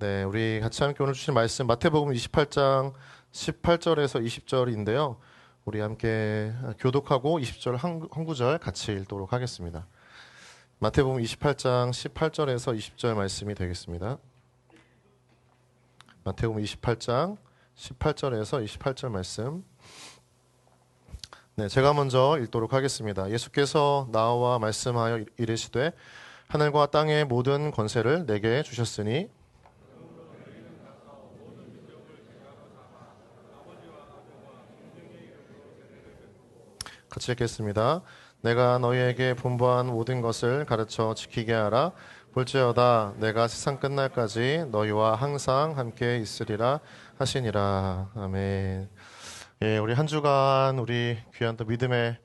네, 우리 같이 함께 오늘 주신 말씀 마태복음 28장 18절에서 20절인데요. 우리 함께 교독하고 20절 한 구절 같이 읽도록 하겠습니다. 마태복음 28장 18절에서 20절 말씀이 되겠습니다. 마태복음 28장 18절에서 28절 말씀. 네, 제가 먼저 읽도록 하겠습니다. 예수께서 나와 말씀하여 이르시되 하늘과 땅의 모든 권세를 내게 주셨으니 같이 읽겠습니다. 내가 너희에게 분부한 모든 것을 가르쳐 지키게 하라. 볼지어다 내가 세상 끝날까지 너희와 항상 함께 있으리라 하시니라. 아멘. 예, 우리 한 주간 우리 귀한 또 믿음의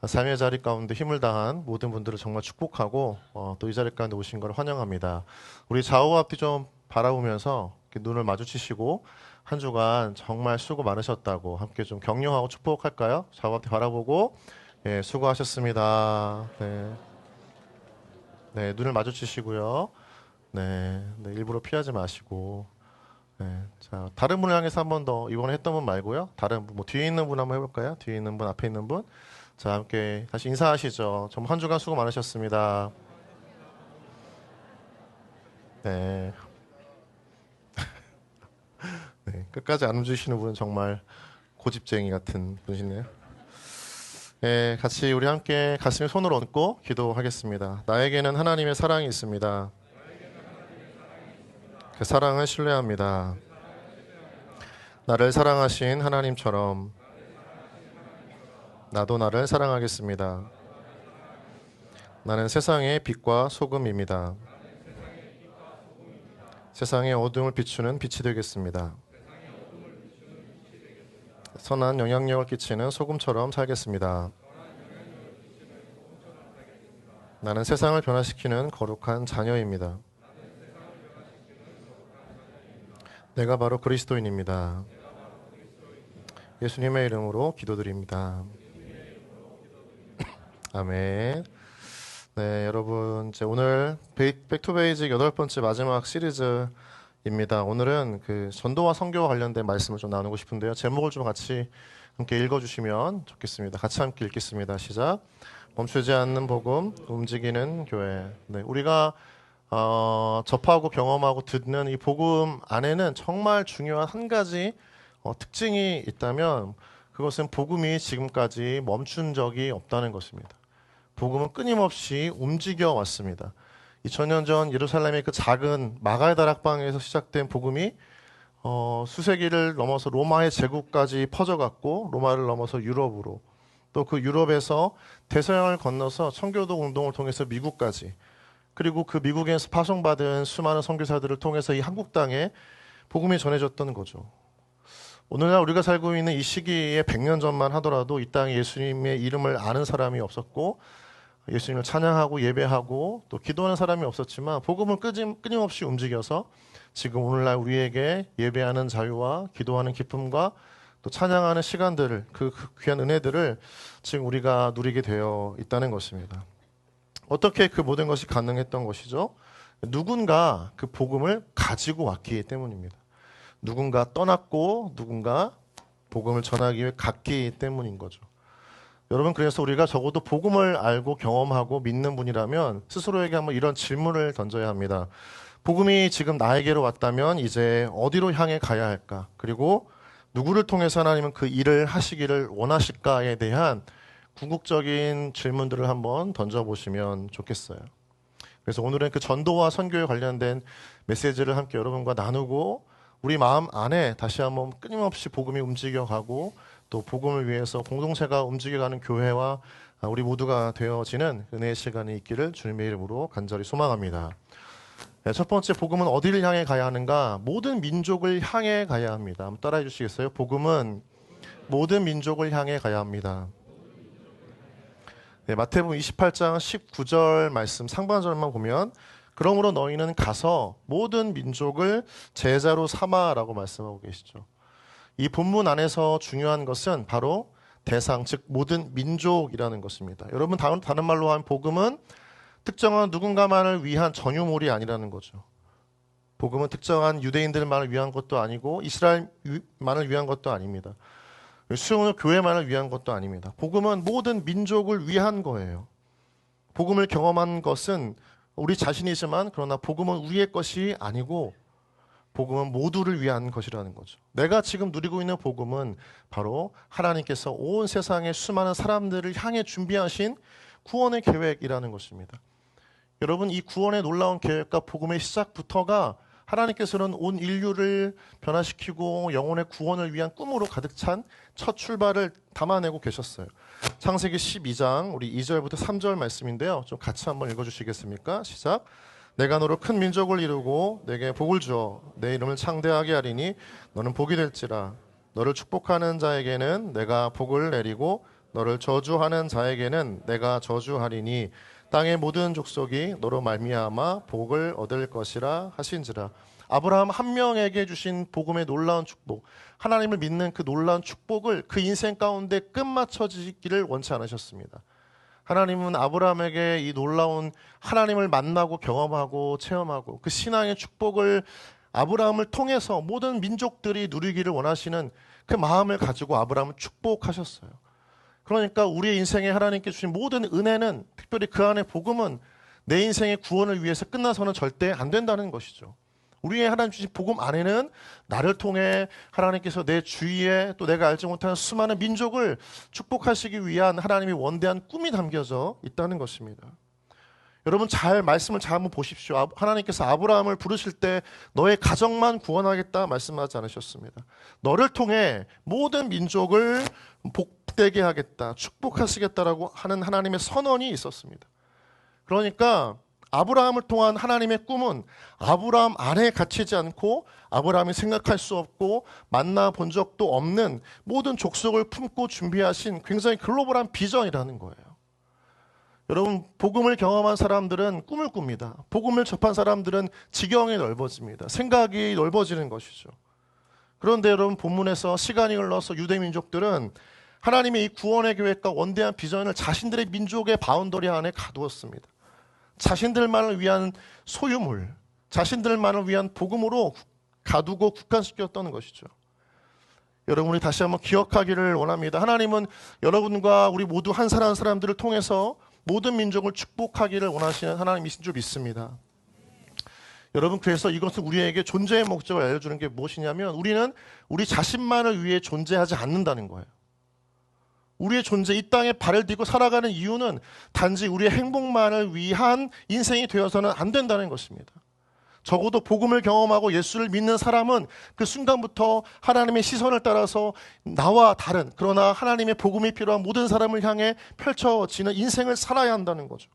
삶의 자리 가운데 힘을 다한 모든 분들을 정말 축복하고 또 이 자리 가운데 오신 걸 환영합니다. 우리 좌우 앞뒤 좀 바라보면서 이렇게 눈을 마주치시고 한 주간 정말 수고 많으셨다고 함께 좀 격려하고 축복할까요? 좌우 앞뒤 바라보고 예, 수고하셨습니다. 네, 네, 눈을 마주치시고요. 네, 네, 일부러 피하지 마시고. 네, 자, 다른 분을 향해서 한 번 더 이번에 했던 분 말고요. 다른 분, 뭐 뒤에 있는 분 한번 해볼까요? 뒤에 있는 분, 앞에 있는 분. 자, 함께 다시 인사하시죠. 정말 한 주간 수고 많으셨습니다. 네, 네, 끝까지 안 움직이시는 분은 정말 고집쟁이 같은 분이시네요. 네, 같이 우리 함께 가슴에 손을 얹고 기도하겠습니다. 나에게는 하나님의 사랑이 있습니다. 그 사랑을 신뢰합니다. 나를 사랑하신 하나님처럼 나도 나를 사랑하겠습니다. 나는 세상의 빛과 소금입니다. 세상의 어둠을 비추는 빛이 되겠습니다. 선한 영향력을 끼치는 소금처럼 살겠습니다. 나는 세상을 변화시키는 거룩한 자녀입니다. 내가 바로 그리스도인입니다. 예수님의 이름으로 기도드립니다. 아멘. 네, 여러분, 이제 오늘 백투베이직 8번째 마지막 시리즈입니다. 오늘은 그 전도와 선교와 관련된 말씀을 좀 나누고 싶은데요. 제목을 좀 같이 함께 읽어주시면 좋겠습니다. 같이 함께 읽겠습니다. 시작. 멈추지 않는 복음, 움직이는 교회. 네, 우리가 접하고 경험하고 듣는 이 복음 안에는 정말 중요한 한 가지 특징이 있다면 그것은 복음이 지금까지 멈춘 적이 없다는 것입니다. 복음은 끊임없이 움직여 왔습니다. 2000년 전 예루살렘의 그 작은 마갈 다락방에서 시작된 복음이 수세기를 넘어서 로마의 제국까지 퍼져갔고 로마를 넘어서 유럽으로 또 그 유럽에서 대서양을 건너서 청교도 운동을 통해서 미국까지 그리고 그 미국에서 파송받은 수많은 선교사들을 통해서 이 한국 땅에 복음이 전해졌던 거죠. 오늘날 우리가 살고 있는 이 시기에 100년 전만 하더라도 이 땅에 예수님의 이름을 아는 사람이 없었고 예수님을 찬양하고 예배하고 또 기도하는 사람이 없었지만 복음을 끊임없이 움직여서 지금 오늘날 우리에게 예배하는 자유와 기도하는 기쁨과 또 찬양하는 시간들을 그 귀한 은혜들을 지금 우리가 누리게 되어 있다는 것입니다. 어떻게 그 모든 것이 가능했던 것이죠? 누군가 그 복음을 가지고 왔기 때문입니다. 누군가 떠났고 누군가 복음을 전하기 위해 갔기 때문인 거죠. 여러분, 그래서 우리가 적어도 복음을 알고 경험하고 믿는 분이라면 스스로에게 한번 이런 질문을 던져야 합니다. 복음이 지금 나에게로 왔다면 이제 어디로 향해 가야 할까? 그리고 누구를 통해서 하나님은 그 일을 하시기를 원하실까에 대한 궁극적인 질문들을 한번 던져보시면 좋겠어요. 그래서 오늘은 그 전도와 선교에 관련된 메시지를 함께 여러분과 나누고 우리 마음 안에 다시 한번 끊임없이 복음이 움직여가고 또 복음을 위해서 공동체가 움직여가는 교회와 우리 모두가 되어지는 은혜의 시간이 있기를 주님의 이름으로 간절히 소망합니다. 네, 첫 번째, 복음은 어디를 향해 가야 하는가? 모든 민족을 향해 가야 합니다. 한번 따라해 주시겠어요? 복음은 모든 민족을 향해 가야 합니다. 네, 마태복음 28장 19절 말씀 상반절만 보면 그러므로 너희는 가서 모든 민족을 제자로 삼아라고 말씀하고 계시죠. 이 본문 안에서 중요한 것은 바로 대상, 즉 모든 민족이라는 것입니다. 여러분, 다른 말로 하면 복음은 특정한 누군가만을 위한 전유물이 아니라는 거죠. 복음은 특정한 유대인들만을 위한 것도 아니고 이스라엘만을 위한 것도 아닙니다. 수용의 교회만을 위한 것도 아닙니다. 복음은 모든 민족을 위한 거예요. 복음을 경험한 것은 우리 자신이지만 그러나 복음은 우리의 것이 아니고 복음은 모두를 위한 것이라는 거죠. 내가 지금 누리고 있는 복음은 바로 하나님께서 온 세상의 수많은 사람들을 향해 준비하신 구원의 계획이라는 것입니다. 여러분, 이 구원의 놀라운 계획과 복음의 시작부터가 하나님께서는 온 인류를 변화시키고 영혼의 구원을 위한 꿈으로 가득 찬 첫 출발을 담아내고 계셨어요. 창세기 12장 우리 2절부터 3절 말씀인데요. 좀 같이 한번 읽어주시겠습니까? 시작. 내가 너로 큰 민족을 이루고 내게 복을 주어 내 이름을 창대하게 하리니 너는 복이 될지라. 너를 축복하는 자에게는 내가 복을 내리고 너를 저주하는 자에게는 내가 저주하리니 땅의 모든 족속이 너로 말미암아 복을 얻을 것이라 하신지라. 아브라함 한 명에게 주신 복음의 놀라운 축복, 하나님을 믿는 그 놀라운 축복을 그 인생 가운데 끝마쳐지기를 원치 않으셨습니다. 하나님은 아브라함에게 이 놀라운 하나님을 만나고 경험하고 체험하고 그 신앙의 축복을 아브라함을 통해서 모든 민족들이 누리기를 원하시는 그 마음을 가지고 아브라함을 축복하셨어요. 그러니까 우리의 인생에 하나님께 주신 모든 은혜는, 특별히 그 안에 복음은 내 인생의 구원을 위해서 끝나서는 절대 안 된다는 것이죠. 우리의 하나님 주신 복음 안에는 나를 통해 하나님께서 내 주위에 또 내가 알지 못하는 수많은 민족을 축복하시기 위한 하나님의 원대한 꿈이 담겨져 있다는 것입니다. 여러분, 말씀을 잘 한번 보십시오. 하나님께서 아브라함을 부르실 때 너의 가정만 구원하겠다 말씀하지 않으셨습니다. 너를 통해 모든 민족을 복되게 하겠다, 축복하시겠다라고 하는 하나님의 선언이 있었습니다. 그러니까 아브라함을 통한 하나님의 꿈은 아브라함 안에 갇히지 않고 아브라함이 생각할 수 없고 만나본 적도 없는 모든 족속을 품고 준비하신 굉장히 글로벌한 비전이라는 거예요. 여러분, 복음을 경험한 사람들은 꿈을 꿉니다. 복음을 접한 사람들은 지경이 넓어집니다. 생각이 넓어지는 것이죠. 그런데 여러분, 본문에서 시간이 흘러서 유대 민족들은 하나님의 이 구원의 계획과 원대한 비전을 자신들의 민족의 바운더리 안에 가두었습니다. 자신들만을 위한 소유물, 자신들만을 위한 복음으로 가두고 국한시켰다는 것이죠. 여러분이 다시 한번 기억하기를 원합니다. 하나님은 여러분과 우리 모두 한 사람 한 사람들을 통해서 모든 민족을 축복하기를 원하시는 하나님이신 줄 믿습니다. 여러분, 그래서 이것은 우리에게 존재의 목적을 알려주는 게 무엇이냐면 우리는 우리 자신만을 위해 존재하지 않는다는 거예요. 우리의 존재, 이 땅에 발을 딛고 살아가는 이유는 단지 우리의 행복만을 위한 인생이 되어서는 안 된다는 것입니다. 적어도 복음을 경험하고 예수를 믿는 사람은 그 순간부터 하나님의 시선을 따라서 나와 다른, 그러나 하나님의 복음이 필요한 모든 사람을 향해 펼쳐지는 인생을 살아야 한다는 거죠.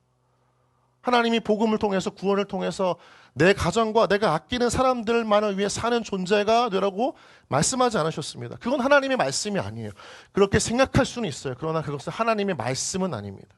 하나님이 복음을 통해서, 구원을 통해서 내 가정과 내가 아끼는 사람들만을 위해 사는 존재가 되라고 말씀하지 않으셨습니다. 그건 하나님의 말씀이 아니에요. 그렇게 생각할 수는 있어요. 그러나 그것은 하나님의 말씀은 아닙니다.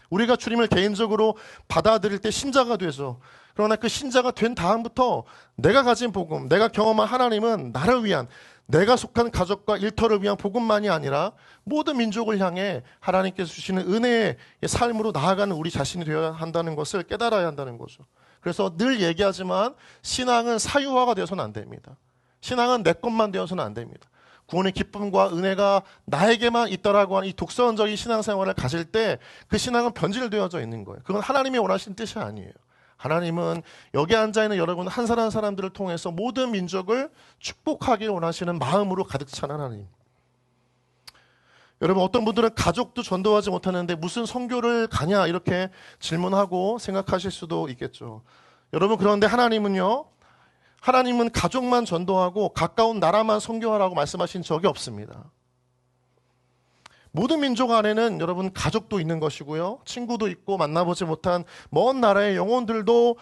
우리가 주님을 개인적으로 받아들일 때 신자가 되죠. 그러나 그 신자가 된 다음부터 내가 가진 복음, 내가 경험한 하나님은 나를 위한, 내가 속한 가족과 일터를 위한 복음만이 아니라 모든 민족을 향해 하나님께서 주시는 은혜의 삶으로 나아가는 우리 자신이 되어야 한다는 것을 깨달아야 한다는 거죠. 그래서 늘 얘기하지만 신앙은 사유화가 되어서는 안 됩니다. 신앙은 내 것만 되어서는 안 됩니다. 구원의 기쁨과 은혜가 나에게만 있다라고 하는 이 독선적인 신앙생활을 가질 때 그 신앙은 변질되어져 있는 거예요. 그건 하나님이 원하시는 뜻이 아니에요. 하나님은 여기 앉아있는 여러분 한 사람 한 사람들을 통해서 모든 민족을 축복하기를 원하시는 마음으로 가득 찬 하나님. 여러분, 어떤 분들은 가족도 전도하지 못하는데 무슨 선교를 가냐 이렇게 질문하고 생각하실 수도 있겠죠. 여러분, 그런데 하나님은 가족만 전도하고 가까운 나라만 선교하라고 말씀하신 적이 없습니다. 모든 민족 안에는 여러분 가족도 있는 것이고요, 친구도 있고 만나보지 못한 먼 나라의 영혼들도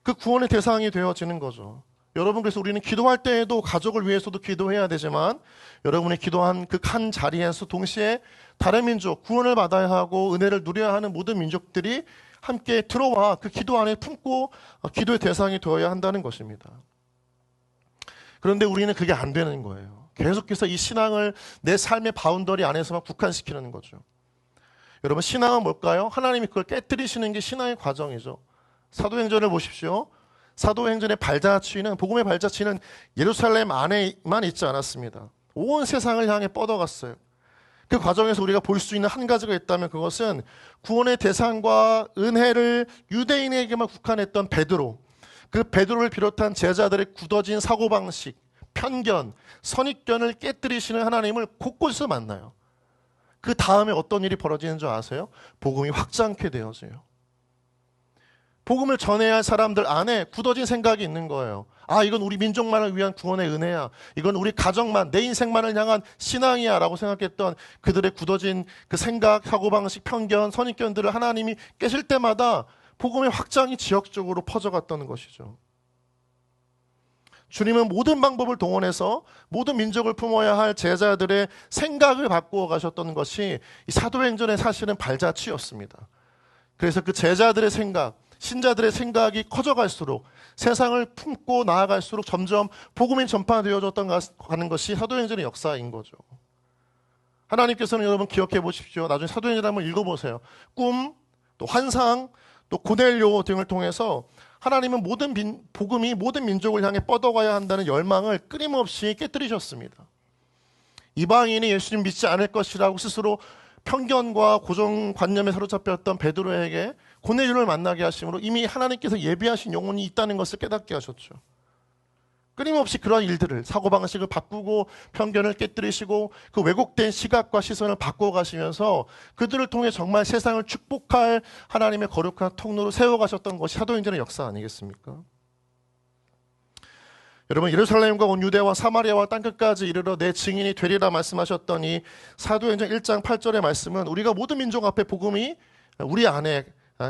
그 구원의 대상이 되어지는 거죠. 여러분, 그래서 우리는 기도할 때에도 가족을 위해서도 기도해야 되지만 여러분이 기도한 그 한 자리에서 동시에 다른 민족, 구원을 받아야 하고 은혜를 누려야 하는 모든 민족들이 함께 들어와 그 기도 안에 품고 기도의 대상이 되어야 한다는 것입니다. 그런데 우리는 그게 안 되는 거예요. 계속해서 이 신앙을 내 삶의 바운더리 안에서만 국한시키는 거죠. 여러분, 신앙은 뭘까요? 하나님이 그걸 깨뜨리시는 게 신앙의 과정이죠. 사도행전을 보십시오. 사도행전의 발자취는, 복음의 발자취는 예루살렘 안에만 있지 않았습니다. 온 세상을 향해 뻗어갔어요. 그 과정에서 우리가 볼 수 있는 한 가지가 있다면 그것은 구원의 대상과 은혜를 유대인에게만 국한했던 베드로, 그 베드로를 비롯한 제자들의 굳어진 사고방식, 편견, 선입견을 깨뜨리시는 하나님을 곳곳에서 만나요. 그 다음에 어떤 일이 벌어지는 줄 아세요? 복음이 확장케 되어져요. 복음을 전해야 할 사람들 안에 굳어진 생각이 있는 거예요. 아, 이건 우리 민족만을 위한 구원의 은혜야. 이건 우리 가정만, 내 인생만을 향한 신앙이야 라고 생각했던 그들의 굳어진 그 생각, 사고방식, 편견, 선입견들을 하나님이 깨실 때마다 복음의 확장이 지역적으로 퍼져갔다는 것이죠. 주님은 모든 방법을 동원해서 모든 민족을 품어야 할 제자들의 생각을 바꾸어 가셨던 것이 이 사도행전의 사실은 발자취였습니다. 그래서 그 제자들의 생각, 신자들의 생각이 커져갈수록, 세상을 품고 나아갈수록 점점 복음이 전파되어졌던 가는 것이 사도행전의 역사인 거죠. 하나님께서는 여러분 기억해 보십시오. 나중에 사도행전 한번 읽어보세요. 꿈, 또 환상, 또 고넬료 등을 통해서 하나님은 복음이 모든 민족을 향해 뻗어가야 한다는 열망을 끊임없이 깨뜨리셨습니다. 이방인이 예수님 믿지 않을 것이라고 스스로 편견과 고정관념에 사로잡혔던 베드로에게 고넬료를 만나게 하심으로 이미 하나님께서 예비하신 영혼이 있다는 것을 깨닫게 하셨죠. 끊임없이 그런 일들을, 사고방식을 바꾸고 편견을 깨뜨리시고 그 왜곡된 시각과 시선을 바꾸어 가시면서 그들을 통해 정말 세상을 축복할 하나님의 거룩한 통로로 세워가셨던 것이 사도행전의 역사 아니겠습니까? 여러분, 예루살렘과 온 유대와 사마리아와 땅끝까지 이르러 내 증인이 되리라 말씀하셨던 이 사도행전 1장 8절의 말씀은 우리가 모든 민족 앞에 복음이 우리 안에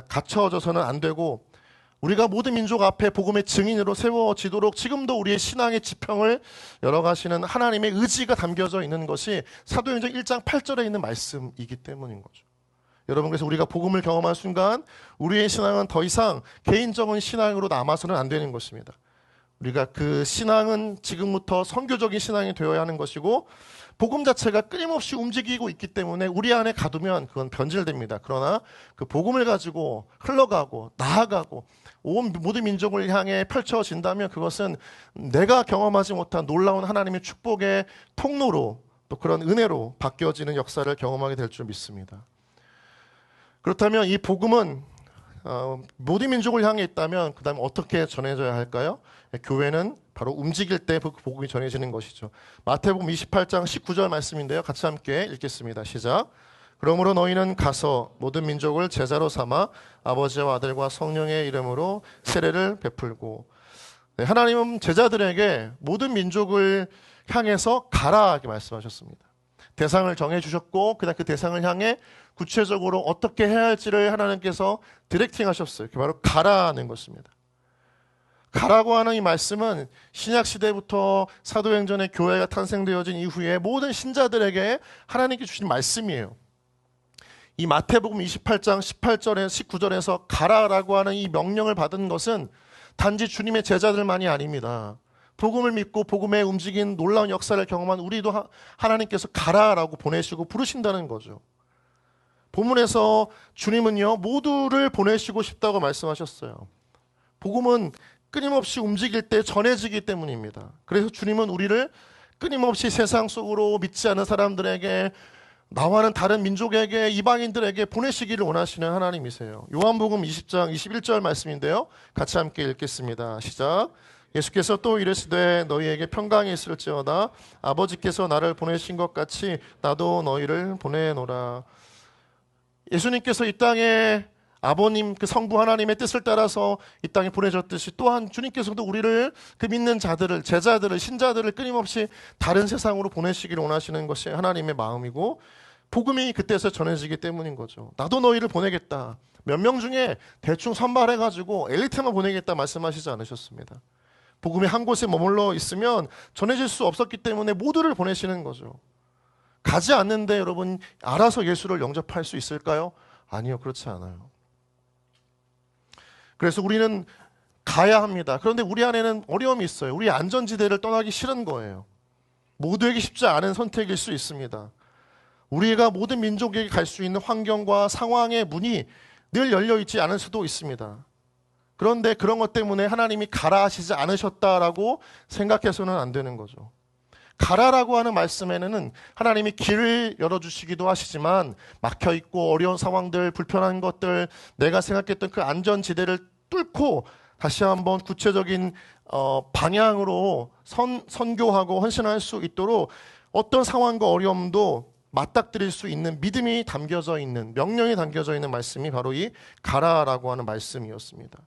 갇혀져서는 안 되고 우리가 모든 민족 앞에 복음의 증인으로 세워지도록 지금도 우리의 신앙의 지평을 열어가시는 하나님의 의지가 담겨져 있는 것이 사도행전 1장 8절에 있는 말씀이기 때문인 거죠. 여러분, 그래서 우리가 복음을 경험한 순간 우리의 신앙은 더 이상 개인적인 신앙으로 남아서는 안 되는 것입니다. 우리가 그 신앙은 지금부터 선교적인 신앙이 되어야 하는 것이고 복음 자체가 끊임없이 움직이고 있기 때문에 우리 안에 가두면 그건 변질됩니다. 그러나 그 복음을 가지고 흘러가고 나아가고 모든 민족을 향해 펼쳐진다면 그것은 내가 경험하지 못한 놀라운 하나님의 축복의 통로로 또 그런 은혜로 바뀌어지는 역사를 경험하게 될 줄 믿습니다. 그렇다면 이 복음은 모든 민족을 향해 있다면 그 다음에 어떻게 전해져야 할까요? 교회는 바로 움직일 때 복음이 전해지는 것이죠. 마태복음 28장 19절 말씀인데요. 같이 함께 읽겠습니다. 시작. 그러므로 너희는 가서 모든 민족을 제자로 삼아 아버지와 아들과 성령의 이름으로 세례를 베풀고. 네, 하나님은 제자들에게 모든 민족을 향해서 가라 이렇게 말씀하셨습니다. 대상을 정해주셨고 그다음 그 대상을 향해 구체적으로 어떻게 해야 할지를 하나님께서 디렉팅 하셨어요. 그게 바로 가라는 것입니다. 가라고 하는 이 말씀은 신약시대부터 사도행전의 교회가 탄생되어진 이후에 모든 신자들에게 하나님께 주신 말씀이에요. 이 마태복음 28장 18절에 19절에서 가라라고 하는 이 명령을 받은 것은 단지 주님의 제자들만이 아닙니다. 복음을 믿고 복음에 움직인 놀라운 역사를 경험한 우리도 하나님께서 가라라고 보내시고 부르신다는 거죠. 본문에서 주님은요 모두를 보내시고 싶다고 말씀하셨어요. 복음은 끊임없이 움직일 때 전해지기 때문입니다. 그래서 주님은 우리를 끊임없이 세상 속으로 믿지 않은 사람들에게, 나와는 다른 민족에게, 이방인들에게 보내시기를 원하시는 하나님이세요. 요한복음 20장 21절 말씀인데요. 같이 함께 읽겠습니다. 시작. 예수께서 또 이르시되 너희에게 평강이 있을지어다 아버지께서 나를 보내신 것 같이 나도 너희를 보내노라. 예수님께서 이 땅에 아버님 그 성부 하나님의 뜻을 따라서 이 땅에 보내셨듯이 또한 주님께서도 우리를 그 믿는 자들을, 제자들을, 신자들을 끊임없이 다른 세상으로 보내시기를 원하시는 것이 하나님의 마음이고 복음이 그때서 전해지기 때문인 거죠. 나도 너희를 보내겠다. 몇 명 중에 대충 선발해가지고 엘리트만 보내겠다 말씀하시지 않으셨습니다. 복음이 한 곳에 머물러 있으면 전해질 수 없었기 때문에 모두를 보내시는 거죠. 가지 않는데 여러분 알아서 예수를 영접할 수 있을까요? 아니요, 그렇지 않아요. 그래서 우리는 가야 합니다. 그런데 우리 안에는 어려움이 있어요. 우리 안전지대를 떠나기 싫은 거예요. 모두에게 쉽지 않은 선택일 수 있습니다. 우리가 모든 민족에게 갈 수 있는 환경과 상황의 문이 늘 열려있지 않을 수도 있습니다. 그런데 그런 것 때문에 하나님이 가라 하시지 않으셨다라고 생각해서는 안 되는 거죠. 가라라고 하는 말씀에는 하나님이 길을 열어주시기도 하시지만 막혀있고 어려운 상황들, 불편한 것들, 내가 생각했던 그 안전지대를 뚫고 다시 한번 구체적인 방향으로 선교하고 헌신할 수 있도록 어떤 상황과 어려움도 맞닥뜨릴 수 있는 믿음이 담겨져 있는, 명령이 담겨져 있는 말씀이 바로 이 가라라고 하는 말씀이었습니다.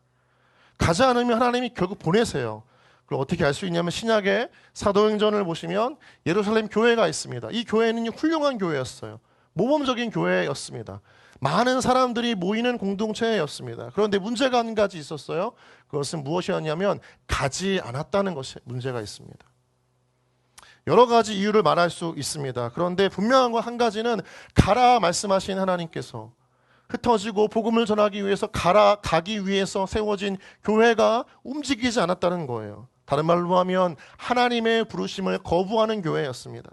가지 않으면 하나님이 결국 보내세요. 그걸 어떻게 알 수 있냐면 신약의 사도행전을 보시면 예루살렘 교회가 있습니다. 이 교회는 훌륭한 교회였어요. 모범적인 교회였습니다. 많은 사람들이 모이는 공동체였습니다. 그런데 문제가 한 가지 있었어요. 그것은 무엇이었냐면 가지 않았다는 것이 문제가 있습니다. 여러 가지 이유를 말할 수 있습니다. 그런데 분명한 건 한 가지는 가라 말씀하신 하나님께서 흩어지고 복음을 전하기 위해서 가기 위해서 세워진 교회가 움직이지 않았다는 거예요. 다른 말로 하면 하나님의 부르심을 거부하는 교회였습니다.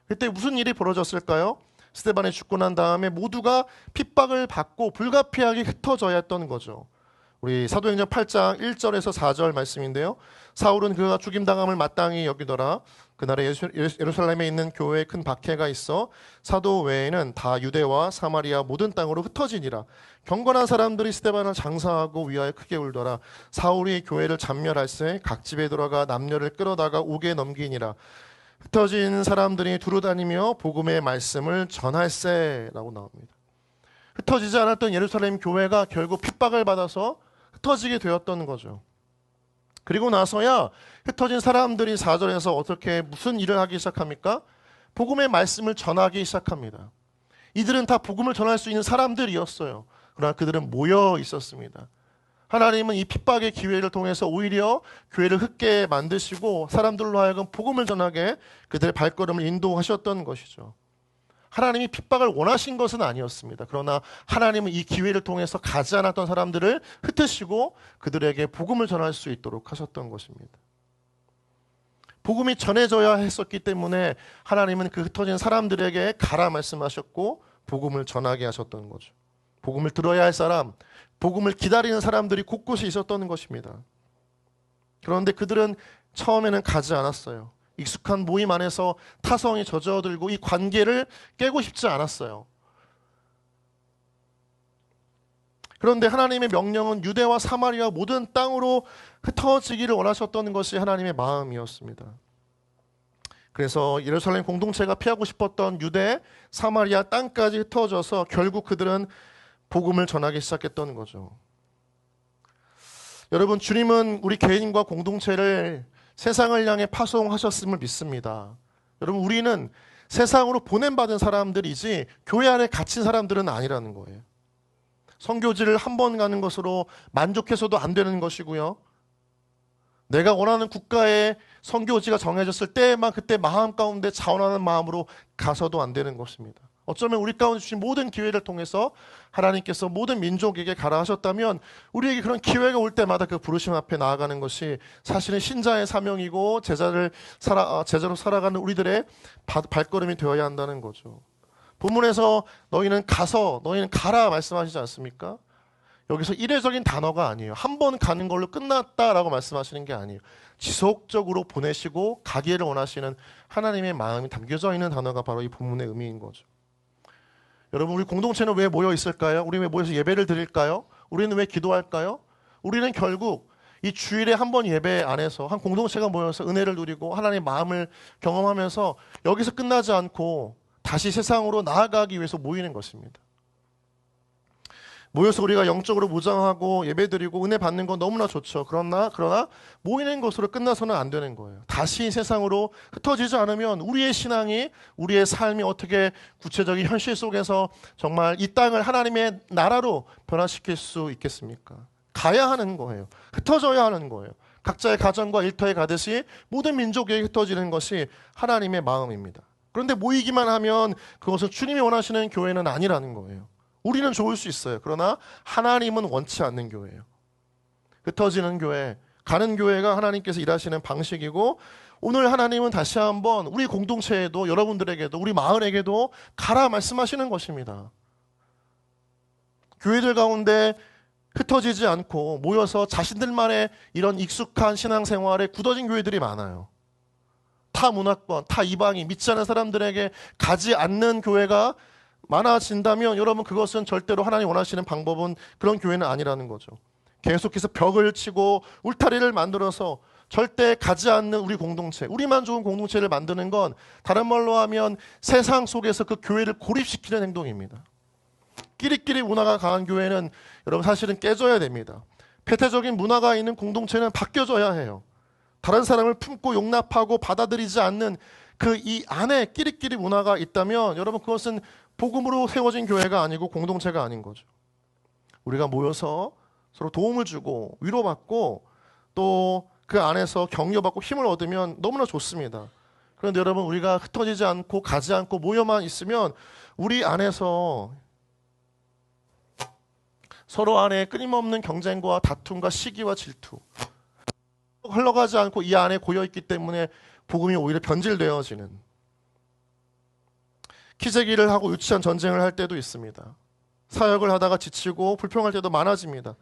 그때 무슨 일이 벌어졌을까요? 스데반이 죽고 난 다음에 모두가 핍박을 받고 불가피하게 흩어져야 했던 거죠. 우리 사도행전 8장 1절에서 4절 말씀인데요. 사울은 그가 죽임당함을 마땅히 여기더라. 그날에 예루살렘에 있는 교회에 큰 박해가 있어 사도 외에는 다 유대와 사마리아 모든 땅으로 흩어지니라. 경건한 사람들이 스데반을 장사하고 위하여 크게 울더라. 사울이 교회를 잔멸할세 각 집에 들어가 남녀를 끌어다가 옥에 넘기니라. 흩어진 사람들이 두루다니며 복음의 말씀을 전할세라고 나옵니다. 흩어지지 않았던 예루살렘 교회가 결국 핍박을 받아서 흩어지게 되었던 거죠. 그리고 나서야 흩어진 사람들이 4절에서 어떻게 무슨 일을 하기 시작합니까? 복음의 말씀을 전하기 시작합니다. 이들은 다 복음을 전할 수 있는 사람들이었어요. 그러나 그들은 모여 있었습니다. 하나님은 이 핍박의 기회를 통해서 오히려 교회를 흩게 만드시고 사람들로 하여금 복음을 전하게 그들의 발걸음을 인도하셨던 것이죠. 하나님이 핍박을 원하신 것은 아니었습니다. 그러나 하나님은 이 기회를 통해서 가지 않았던 사람들을 흩으시고 그들에게 복음을 전할 수 있도록 하셨던 것입니다. 복음이 전해져야 했었기 때문에 하나님은 그 흩어진 사람들에게 가라 말씀하셨고 복음을 전하게 하셨던 거죠. 복음을 들어야 할 사람, 복음을 기다리는 사람들이 곳곳에 있었던 것입니다. 그런데 그들은 처음에는 가지 않았어요. 익숙한 모임 안에서 타성이 젖어들고 이 관계를 깨고 싶지 않았어요. 그런데 하나님의 명령은 유대와 사마리아 모든 땅으로 흩어지기를 원하셨던 것이 하나님의 마음이었습니다. 그래서 예루살렘 공동체가 피하고 싶었던 유대, 사마리아 땅까지 흩어져서 결국 그들은 복음을 전하기 시작했던 거죠. 여러분, 주님은 우리 개인과 공동체를 세상을 향해 파송하셨음을 믿습니다. 여러분, 우리는 세상으로 보냄받은 사람들이지 교회 안에 갇힌 사람들은 아니라는 거예요. 선교지를 한 번 가는 것으로 만족해서도 안 되는 것이고요. 내가 원하는 국가에 선교지가 정해졌을 때만 그때 마음 가운데 자원하는 마음으로 가서도 안 되는 것입니다. 어쩌면 우리 가운데 주신 모든 기회를 통해서 하나님께서 모든 민족에게 가라 하셨다면 우리에게 그런 기회가 올 때마다 그 부르심 앞에 나아가는 것이 사실은 신자의 사명이고 제자로 살아가는 우리들의 발걸음이 되어야 한다는 거죠. 본문에서 너희는 가라 말씀하시지 않습니까? 여기서 이례적인 단어가 아니에요. 한 번 가는 걸로 끝났다라고 말씀하시는 게 아니에요. 지속적으로 보내시고 가기를 원하시는 하나님의 마음이 담겨져 있는 단어가 바로 이 본문의 의미인 거죠. 여러분, 우리 공동체는 왜 모여 있을까요? 우리 왜 모여서 예배를 드릴까요? 우리는 왜 기도할까요? 우리는 결국 이 주일에 한 번 예배 안에서 한 공동체가 모여서 은혜를 누리고 하나님의 마음을 경험하면서 여기서 끝나지 않고 다시 세상으로 나아가기 위해서 모이는 것입니다. 모여서 우리가 영적으로 무장하고 예배드리고 은혜 받는 건 너무나 좋죠. 그러나 모이는 것으로 끝나서는 안 되는 거예요. 다시 세상으로 흩어지지 않으면 우리의 신앙이, 우리의 삶이 어떻게 구체적인 현실 속에서 정말 이 땅을 하나님의 나라로 변화시킬 수 있겠습니까? 가야 하는 거예요. 흩어져야 하는 거예요. 각자의 가정과 일터에 가듯이 모든 민족에게 흩어지는 것이 하나님의 마음입니다. 그런데 모이기만 하면 그것은 주님이 원하시는 교회는 아니라는 거예요. 우리는 좋을 수 있어요. 그러나 하나님은 원치 않는 교회예요. 흩어지는 교회, 가는 교회가 하나님께서 일하시는 방식이고 오늘 하나님은 다시 한번 우리 공동체에도 여러분들에게도 우리 마을에게도 가라 말씀하시는 것입니다. 교회들 가운데 흩어지지 않고 모여서 자신들만의 이런 익숙한 신앙생활에 굳어진 교회들이 많아요. 타 문화권, 타 이방인, 믿지 않는 사람들에게 가지 않는 교회가 많아진다면 여러분 그것은 절대로 하나님 원하시는 방법은 그런 교회는 아니라는 거죠. 계속해서 벽을 치고 울타리를 만들어서 절대 가지 않는 우리 공동체, 우리만 좋은 공동체를 만드는 건 다른 말로 하면 세상 속에서 그 교회를 고립시키는 행동입니다. 끼리끼리 문화가 강한 교회는 여러분 사실은 깨져야 됩니다. 폐쇄적인 문화가 있는 공동체는 바뀌어져야 해요. 다른 사람을 품고 용납하고 받아들이지 않는 그 이 안에 끼리끼리 문화가 있다면 여러분 그것은 복음으로 세워진 교회가 아니고 공동체가 아닌 거죠. 우리가 모여서 서로 도움을 주고 위로받고 또 그 안에서 격려받고 힘을 얻으면 너무나 좋습니다. 그런데 여러분 우리가 흩어지지 않고 가지 않고 모여만 있으면 우리 안에서 서로 안에 끊임없는 경쟁과 다툼과 시기와 질투 흘러가지 않고 이 안에 고여있기 때문에 복음이 오히려 변질되어지는 키재기를 하고 유치한 전쟁을 할 때도 있습니다. 사역을 하다가 지치고 불평할 때도 많아집니다.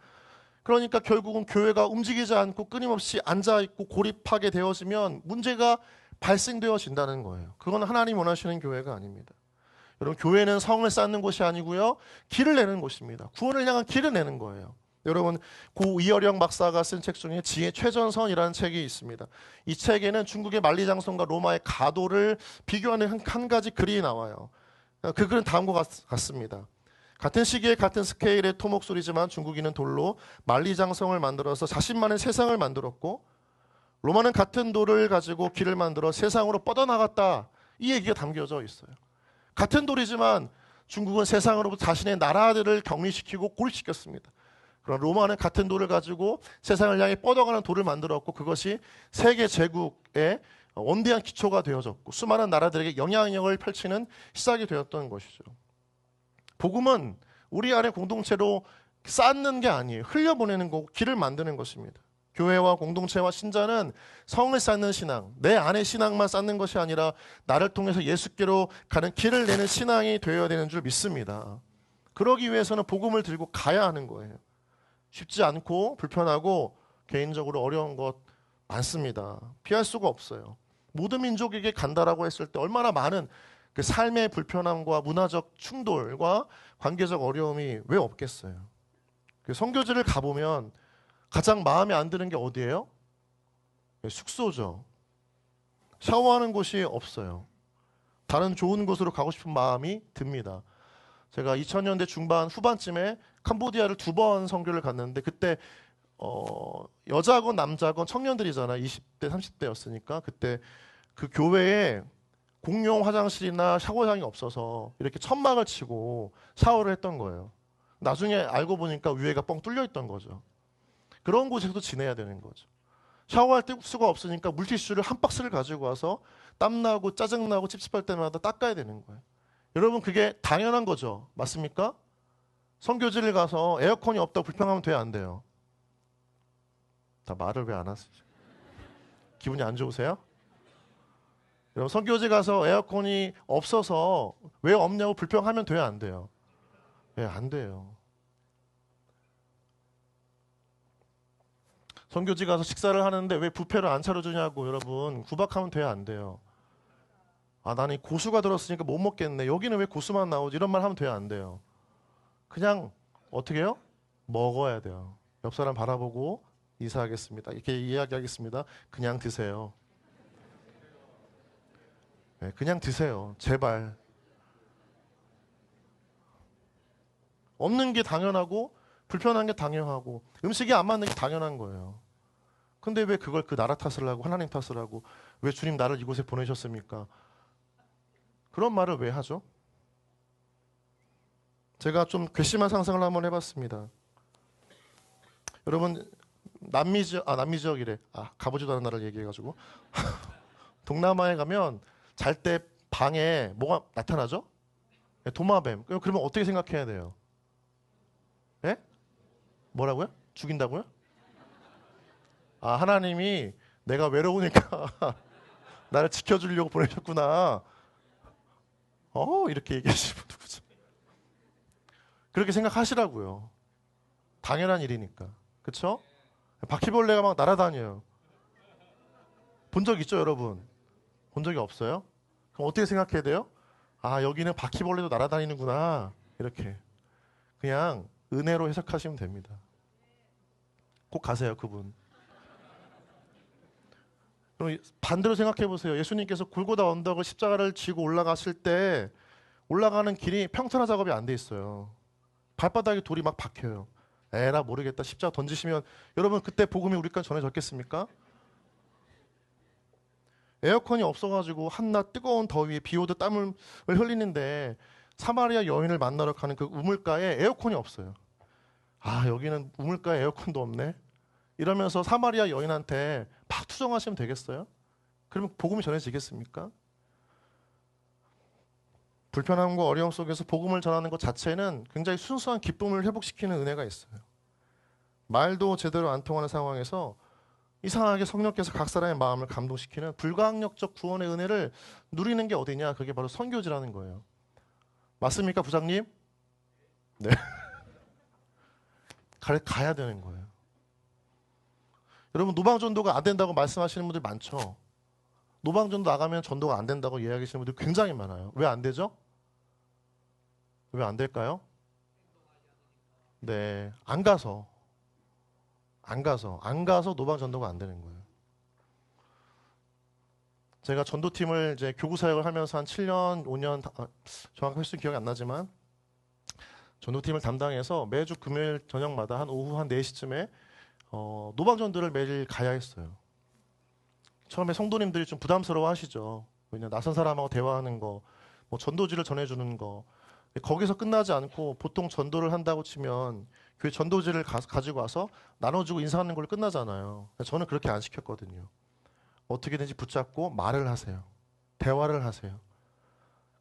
그러니까 결국은 교회가 움직이지 않고 끊임없이 앉아있고 고립하게 되어지면 문제가 발생되어진다는 거예요. 그건 하나님 원하시는 교회가 아닙니다. 여러분 교회는 성을 쌓는 곳이 아니고요. 길을 내는 곳입니다. 구원을 향한 길을 내는 거예요. 여러분 고 이어령 박사가 쓴 책 중에 지혜 최전선이라는 책이 있습니다. 이 책에는 중국의 만리장성과 로마의 가도를 비교하는 한 가지 글이 나와요. 그 글은 다음과 같습니다. 같은 시기에 같은 스케일의 토목소리지만 중국인은 돌로 만리장성을 만들어서 자신만의 세상을 만들었고 로마는 같은 돌을 가지고 길을 만들어 세상으로 뻗어나갔다. 이 얘기가 담겨져 있어요. 같은 돌이지만 중국은 세상으로부터 자신의 나라들을 격리시키고 고립시켰습니다. 그러나 로마는 같은 돌을 가지고 세상을 향해 뻗어가는 돌을 만들었고 그것이 세계 제국의 원대한 기초가 되어졌고 수많은 나라들에게 영향력을 펼치는 시작이 되었던 것이죠. 복음은 우리 안에 공동체로 쌓는 게 아니에요. 흘려보내는 거고 길을 만드는 것입니다. 교회와 공동체와 신자는 성을 쌓는 신앙, 내 안의 신앙만 쌓는 것이 아니라 나를 통해서 예수께로 가는 길을 내는 신앙이 되어야 되는 줄 믿습니다. 그러기 위해서는 복음을 들고 가야 하는 거예요. 쉽지 않고 불편하고 개인적으로 어려운 것 많습니다. 피할 수가 없어요. 모든 민족에게 간다라고 했을 때 얼마나 많은 그 삶의 불편함과 문화적 충돌과 관계적 어려움이 왜 없겠어요. 그 선교지를 가보면 가장 마음에 안 드는 게 어디예요? 숙소죠. 샤워하는 곳이 없어요. 다른 좋은 곳으로 가고 싶은 마음이 듭니다. 제가 2000년대 중반 후반쯤에 캄보디아를 2번 선교를 갔는데 그때 여자건 남자건 청년들이잖아요. 20대 30대였으니까 그때 그 교회에 공용 화장실이나 샤워장이 없어서 이렇게 천막을 치고 샤워를 했던 거예요. 나중에 알고 보니까 위에가 뻥 뚫려 있던 거죠. 그런 곳에서도 지내야 되는 거죠. 샤워할 때 수가 없으니까 물티슈를 한 박스를 가지고 와서 땀나고 짜증나고 찝찝할 때마다 닦아야 되는 거예요. 여러분 그게 당연한 거죠. 맞습니까? 선교지를 가서 에어컨이 없다고 불평하면 돼요, 안 돼요? 다 말을 왜 안 하세요? 기분이 안 좋으세요? 여러분 선교지 가서 에어컨이 없어서 왜 없냐고 불평하면 돼요, 안 돼요? 예, 안 돼요. 선교지 가서 식사를 하는데 왜 뷔페를 안 차려주냐고 여러분 구박하면 돼요, 안 돼요? 아, 나는 고수가 들었으니까 못 먹겠네. 여기는 왜 고수만 나오지? 이런 말 하면 돼요, 안 돼요? 그냥 어떻게 해요? 먹어야 돼요. 옆 사람 바라보고 인사하겠습니다. 이렇게 이야기하겠습니다. 그냥 드세요. 네, 그냥 드세요. 제발. 없는 게 당연하고 불편한 게 당연하고 음식이 안 맞는 게 당연한 거예요. 근데 왜 그걸 그 나라 탓을 하고 하나님 탓을 하고 왜 주님 나를 이곳에 보내셨습니까? 그런 말을 왜 하죠? 제가 좀 괘씸한 상상을 한번 해봤습니다. 여러분 남미 지역이래. 가보지도 않은 나라를 얘기해가지고 동남아에 가면 잘 때 방에 뭐가 나타나죠? 도마뱀. 그러면 어떻게 생각해야 돼요? 예? 뭐라고요? 죽인다고요? 하나님이 내가 외로우니까 나를 지켜주려고 보내셨구나. 이렇게 얘기하시는 분 누구죠? 그렇게 생각하시라고요. 당연한 일이니까. 그쵸? 바퀴벌레가 막 날아다녀요. 본 적 있죠, 여러분? 본 적이 없어요? 그럼 어떻게 생각해야 돼요? 아, 여기는 바퀴벌레도 날아다니는구나. 이렇게. 그냥 은혜로 해석하시면 됩니다. 꼭 가세요, 그분. 그럼 반대로 생각해 보세요. 예수님께서 골고다 언덕을 십자가를 지고 올라가실 때 올라가는 길이 평탄화 작업이 안 돼 있어요. 발바닥에 돌이 막 박혀요. 에라 모르겠다. 십자가 던지시면 여러분 그때 복음이 우리까지 전해졌겠습니까? 에어컨이 없어가지고 한낮 뜨거운 더위에 비 오듯 땀을 흘리는데 사마리아 여인을 만나러 가는 그 우물가에 에어컨이 없어요. 아, 여기는 우물가에 에어컨도 없네. 이러면서 사마리아 여인한테 막 투정하시면 되겠어요? 그러면 복음이 전해지겠습니까? 불편함과 어려움 속에서 복음을 전하는 것 자체는 굉장히 순수한 기쁨을 회복시키는 은혜가 있어요. 말도 제대로 안 통하는 상황에서 이상하게 성령께서 각 사람의 마음을 감동시키는 불가항력적 구원의 은혜를 누리는 게 어디냐? 그게 바로 선교지라는 거예요. 맞습니까, 부장님? 네. 가야 되는 거예요. 여러분, 노방전도가 안 된다고 말씀하시는 분들 많죠? 노방전도 나가면 전도가 안 된다고 이야기하시는 분들 굉장히 많아요. 왜 안 되죠? 왜 안 될까요? 네. 안 가서 노방전도가 안 되는 거예요. 제가 전도팀을 이제 교구 사역을 하면서 한 7년, 5년, 정확히 횟수 기억이 안 나지만 전도팀을 담당해서 매주 금요일 저녁마다 한 오후 한 4시쯤에 노방전도를 매일 가야 했어요. 처음에 성도님들이 좀 부담스러워 하시죠. 왜냐 낯선 사람하고 대화하는 거, 뭐 전도지를 전해주는 거. 거기서 끝나지 않고 보통 전도를 한다고 치면 교회 전도지를 가지고 와서 나눠주고 인사하는 걸로 끝나잖아요. 저는 그렇게 안 시켰거든요. 어떻게든지 붙잡고 말을 하세요. 대화를 하세요.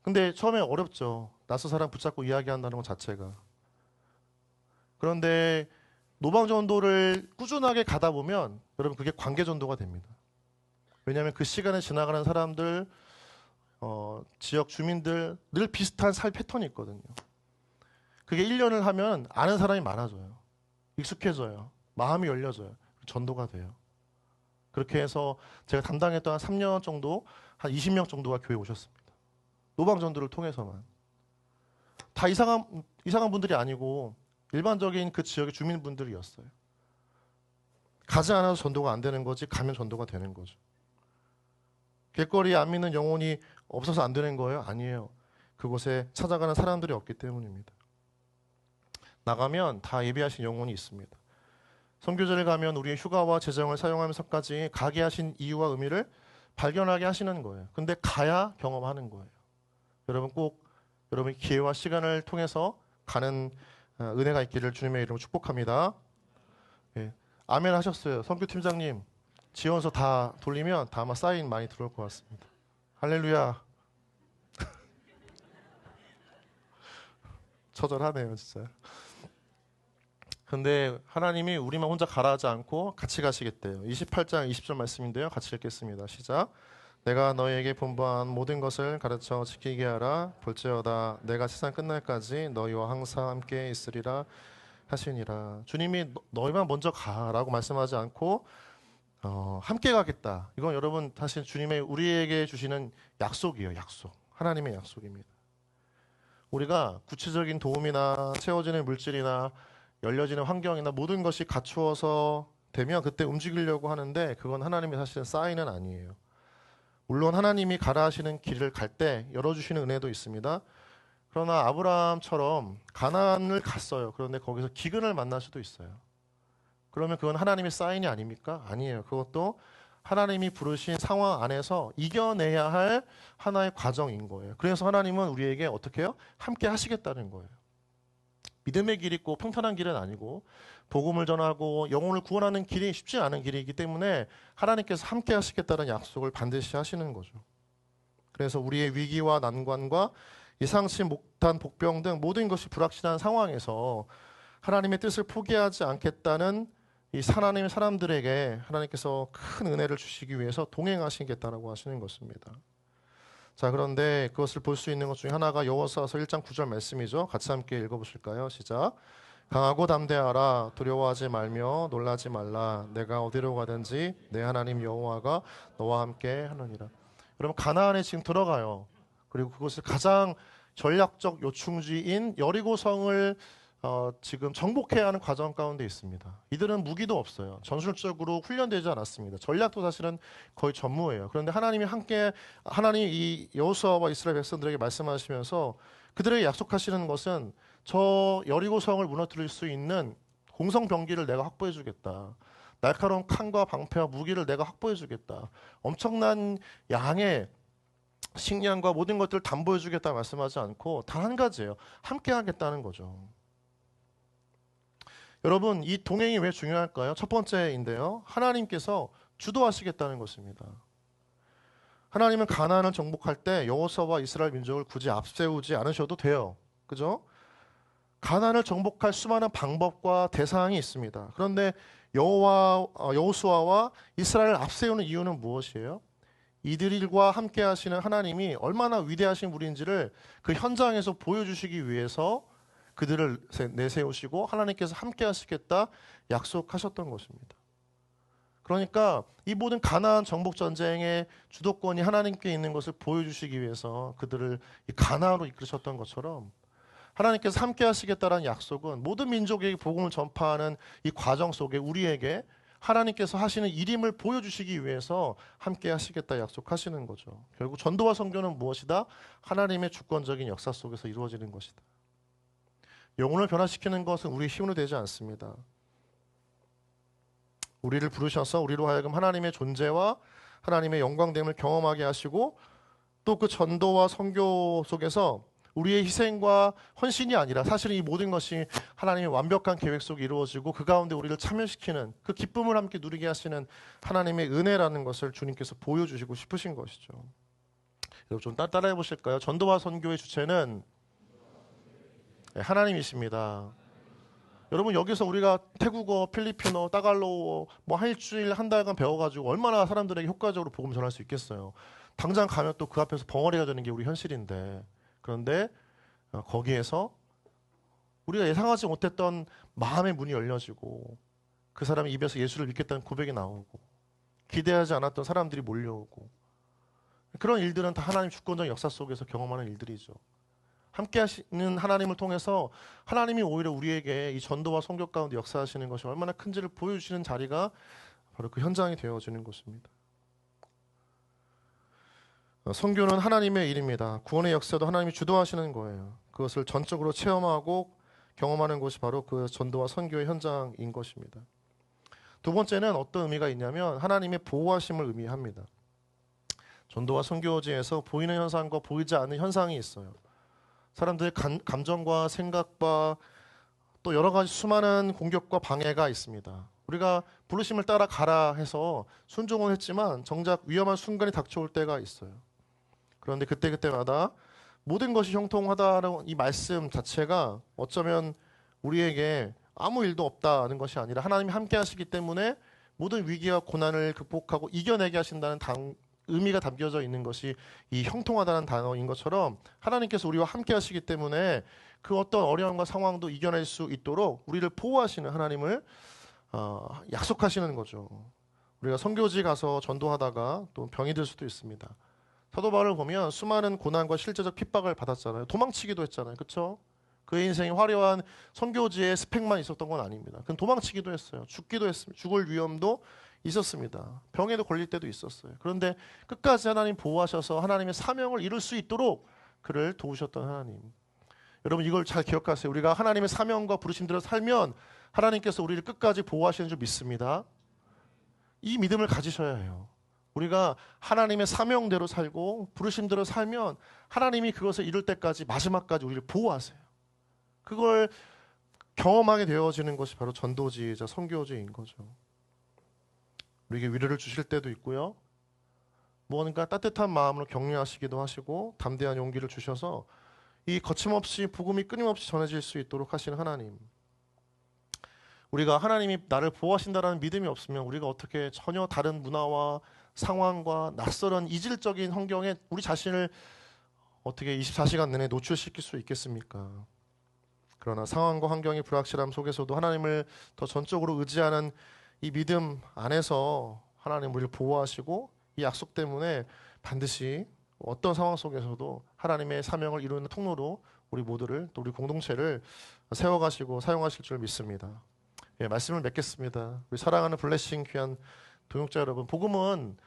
근데 처음에 어렵죠. 낯선 사람 붙잡고 이야기한다는 것 자체가. 그런데 노방전도를 꾸준하게 가다 보면 여러분 그게 관계전도가 됩니다. 왜냐하면 그 시간에 지나가는 사람들, 지역 주민들 늘 비슷한 삶 패턴이 있거든요. 그게 1년을 하면 아는 사람이 많아져요. 익숙해져요. 마음이 열려져요. 전도가 돼요. 그렇게 해서 제가 담당했던 한 3년 정도, 한 20명 정도가 교회에 오셨습니다. 노방전도를 통해서만. 다 이상한 분들이 아니고 일반적인 그 지역의 주민분들이었어요. 가지 않아서 전도가 안 되는 거지 가면 전도가 되는 거죠. 길거리에 안 믿는 영혼이 없어서 안 되는 거예요? 아니에요. 그곳에 찾아가는 사람들이 없기 때문입니다. 나가면 다 예비하신 영혼이 있습니다. 선교제를 가면 우리의 휴가와 재정을 사용하면서까지 가게 하신 이유와 의미를 발견하게 하시는 거예요. 근데 가야 경험하는 거예요. 여러분 꼭 여러분 기회와 시간을 통해서 가는 은혜가 있기를 주님의 이름으로 축복합니다. 예. 아멘 하셨어요. 선교팀장님 지원서 다 돌리면 다 아마 사인 많이 들어올 것 같습니다. 할렐루야. 처절하네요 진짜. 근데 하나님이 우리만 혼자 가라 하지 않고 같이 가시겠대요. 28장 20절 말씀인데요. 같이 읽겠습니다. 시작. 내가 너희에게 분부한 모든 것을 가르쳐 지키게 하라. 볼지어다 내가 세상 끝날까지 너희와 항상 함께 있으리라 하시니라. 주님이 너희만 먼저 가라고 말씀하지 않고 함께 가겠다. 이건 여러분 사실 주님의 우리에게 주시는 약속이에요. 약속. 하나님의 약속입니다. 우리가 구체적인 도움이나 채워지는 물질이나 열려지는 환경이나 모든 것이 갖추어서 되면 그때 움직이려고 하는데 그건 하나님의 사실은 사인은 아니에요. 물론 하나님이 가라 하시는 길을 갈 때 열어주시는 은혜도 있습니다. 그러나 아브라함처럼 가나안을 갔어요. 그런데 거기서 기근을 만날 수도 있어요. 그러면 그건 하나님의 사인이 아닙니까? 아니에요. 그것도 하나님이 부르신 상황 안에서 이겨내야 할 하나의 과정인 거예요. 그래서 하나님은 우리에게 어떻게 해요? 함께 하시겠다는 거예요. 믿음의 길이 꼭 평탄한 길은 아니고 복음을 전하고 영혼을 구원하는 길이 쉽지 않은 길이기 때문에 하나님께서 함께 하시겠다는 약속을 반드시 하시는 거죠. 그래서 우리의 위기와 난관과 예상치 못한 복병 등 모든 것이 불확실한 상황에서 하나님의 뜻을 포기하지 않겠다는 이 하나님의 사람들에게 하나님께서 큰 은혜를 주시기 위해서 동행하시겠다라고 하시는 것입니다. 자, 그런데 그것을 볼 수 있는 것 중에 하나가 여호수아서 1장 9절 말씀이죠. 같이 함께 읽어보실까요? 시작. 강하고 담대하라. 두려워하지 말며 놀라지 말라. 내가 어디로 가든지 내 하나님 여호와가 너와 함께 하느니라. 여러분 가나안에 지금 들어가요. 그리고 그것을 가장 전략적 요충지인 여리고성을 지금 정복해야 하는 과정 가운데 있습니다. 이들은 무기도 없어요. 전술적으로 훈련되지 않았습니다. 전략도 사실은 거의 전무예요. 그런데 하나님이 이 여호수아와 이스라엘 백성들에게 말씀하시면서 그들에게 약속하시는 것은 저 여리고성을 무너뜨릴 수 있는 공성병기를 내가 확보해 주겠다. 날카로운 칼과 방패와 무기를 내가 확보해 주겠다. 엄청난 양의 식량과 모든 것들을 담보해 주겠다 말씀하지 않고 단 한 가지예요. 함께 하겠다는 거죠. 여러분, 이 동행이 왜 중요할까요? 첫 번째인데요. 하나님께서 주도하시겠다는 것입니다. 하나님은 가나안을 정복할 때 여호수아와 이스라엘 민족을 굳이 앞세우지 않으셔도 돼요. 그죠? 가나안을 정복할 수많은 방법과 대상이 있습니다. 그런데 여호수아와 이스라엘을 앞세우는 이유는 무엇이에요? 이들과 함께 하시는 하나님이 얼마나 위대하신 분인지를 그 현장에서 보여주시기 위해서 그들을 내세우시고 하나님께서 함께 하시겠다 약속하셨던 것입니다. 그러니까 이 모든 가나안 정복 전쟁의 주도권이 하나님께 있는 것을 보여주시기 위해서 그들을 이 가나안으로 이끌으셨던 것처럼 하나님께서 함께 하시겠다는 약속은 모든 민족에게 복음을 전파하는 이 과정 속에 우리에게 하나님께서 하시는 일임을 보여주시기 위해서 함께 하시겠다 약속하시는 거죠. 결국 전도와 선교는 무엇이다? 하나님의 주권적인 역사 속에서 이루어지는 것이다. 영혼을 변화시키는 것은 우리의 힘으로 되지 않습니다. 우리를 부르셔서 우리로 하여금 하나님의 존재와 하나님의 영광됨을 경험하게 하시고 또 그 전도와 선교 속에서 우리의 희생과 헌신이 아니라 사실은 이 모든 것이 하나님의 완벽한 계획 속에 이루어지고 그 가운데 우리를 참여시키는 그 기쁨을 함께 누리게 하시는 하나님의 은혜라는 것을 주님께서 보여주시고 싶으신 것이죠. 여러분 좀 따라해 보실까요? 전도와 선교의 주체는 하나님이십니다. 여러분 여기서 우리가 태국어, 필리핀어, 따갈로어 뭐 한 일주일 한 달간 배워가지고 얼마나 사람들에게 효과적으로 복음 전할 수 있겠어요. 당장 가면 또 그 앞에서 벙어리가 되는 게 우리 현실인데 그런데 거기에서 우리가 예상하지 못했던 마음의 문이 열려지고 그 사람의 입에서 예수를 믿겠다는 고백이 나오고 기대하지 않았던 사람들이 몰려오고 그런 일들은 다 하나님 주권적 역사 속에서 경험하는 일들이죠. 함께 하시는 하나님을 통해서 하나님이 오히려 우리에게 이 전도와 선교 가운데 역사하시는 것이 얼마나 큰지를 보여주시는 자리가 바로 그 현장이 되어지는 것입니다. 선교는 하나님의 일입니다. 구원의 역사도 하나님이 주도하시는 거예요. 그것을 전적으로 체험하고 경험하는 것이 바로 그 전도와 선교의 현장인 것입니다. 두 번째는 어떤 의미가 있냐면 하나님의 보호하심을 의미합니다. 전도와 선교지에서 보이는 현상과 보이지 않는 현상이 있어요. 사람들의 감정과 생각과 또 여러 가지 수많은 공격과 방해가 있습니다. 우리가 부르심을 따라 가라 해서 순종은 했지만 정작 위험한 순간이 닥쳐올 때가 있어요. 그런데 그때마다 모든 것이 형통하다는 이 말씀 자체가 어쩌면 우리에게 아무 일도 없다는 것이 아니라 하나님이 함께 하시기 때문에 모든 위기와 고난을 극복하고 이겨내게 하신다는 의미가 담겨져 있는 것이 이 형통하다는 단어인 것처럼 하나님께서 우리와 함께 하시기 때문에 그 어떤 어려움과 상황도 이겨낼 수 있도록 우리를 보호하시는 하나님을 약속하시는 거죠. 우리가 선교지 가서 전도하다가 또 병이 들 수도 있습니다. 사도 바울을 보면 수많은 고난과 실제적 핍박을 받았잖아요. 도망치기도 했잖아요. 그렇죠? 그의 인생이 화려한 선교지의 스펙만 있었던 건 아닙니다. 그는 도망치기도 했어요. 죽기도 했습니다. 죽을 위험도 있었습니다. 병에도 걸릴 때도 있었어요. 그런데 끝까지 하나님 보호하셔서 하나님의 사명을 이룰 수 있도록 그를 도우셨던 하나님. 여러분 이걸 잘 기억하세요. 우리가 하나님의 사명과 부르심대로 살면 하나님께서 우리를 끝까지 보호하시는 줄 믿습니다. 이 믿음을 가지셔야 해요. 우리가 하나님의 사명대로 살고 부르심대로 살면 하나님이 그것을 이룰 때까지 마지막까지 우리를 보호하세요. 그걸 경험하게 되어지는 것이 바로 전도지이자 선교지인 거죠. 우리에게 위로를 주실 때도 있고요. 무언가 따뜻한 마음으로 격려하시기도 하시고 담대한 용기를 주셔서 이 거침없이 복음이 끊임없이 전해질 수 있도록 하시는 하나님. 우리가 하나님이 나를 보호하신다는 믿음이 없으면 우리가 어떻게 전혀 다른 문화와 상황과 낯설은 이질적인 환경에 우리 자신을 어떻게 24시간 내내 노출시킬 수 있겠습니까? 그러나 상황과 환경이 불확실함 속에서도 하나님을 더 전적으로 의지하는 이 믿음 안에서 하나님 우리를 보호하시고 이 약속 때문에 반드시 어떤 상황 속에서도 하나님의 사명을 이루는 통로로 우리 모두를, 또 우리 공동체를 세워가시고 사용하실 줄 믿습니다. 예, 말씀을 맺겠습니다. 우리 사랑하는 블레싱 귀한 동역자 여러분, 복음은